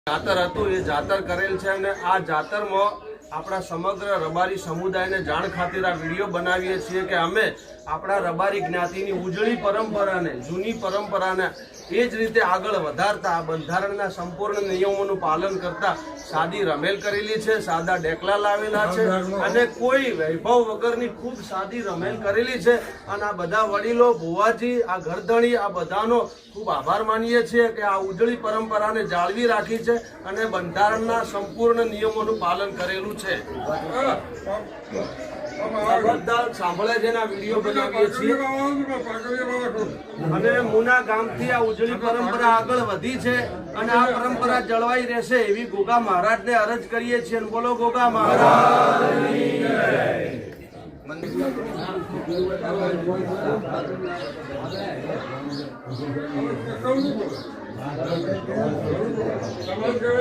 જાતર હતું એ જાતર કરેલ છે અને આ જાતરમાં આપણા સમગ્ર રબારી સમુદાયને જાણ ખાतिर આ વિડીયો બનાવીએ છીએ કે અમે આપણા રબારી જ્ઞાતિની ઉજળી પરંપરાને જૂની પરંપરાને એ જ રીતે આગળ વધારતા આ બંધારણના સંપૂર્ણ નિયમોનું પાલન કરતા સાદી રમેલ કરેલી છે, સાદા ડેકલા લાવેલા છે અને કોઈ વૈભવ વગરની ખૂબ સાદી રમેલ કરેલી છે અને આ બધા વડીલો ભુવાજી આ ઘરધણી આ બધાનો ખૂબ આભાર માનીએ છીએ કે આ ઉજળી પરંપરાને જાળવી રાખી છે અને બંધારણના સંપૂર્ણ નિયમોનું પાલન કરેલું છે। બધા સાંભળે છે ને વિડીયો બનાવીએ છીએ અને મુના ગામથી આ ઉજળી પરંપરા આગળ વધી છે અને આ પરંપરા જળવાઈ રહેશે એવી ગોગા મહારાજને અરજ કરીએ છીએ। બોલો ગોગા મહારાજની જય।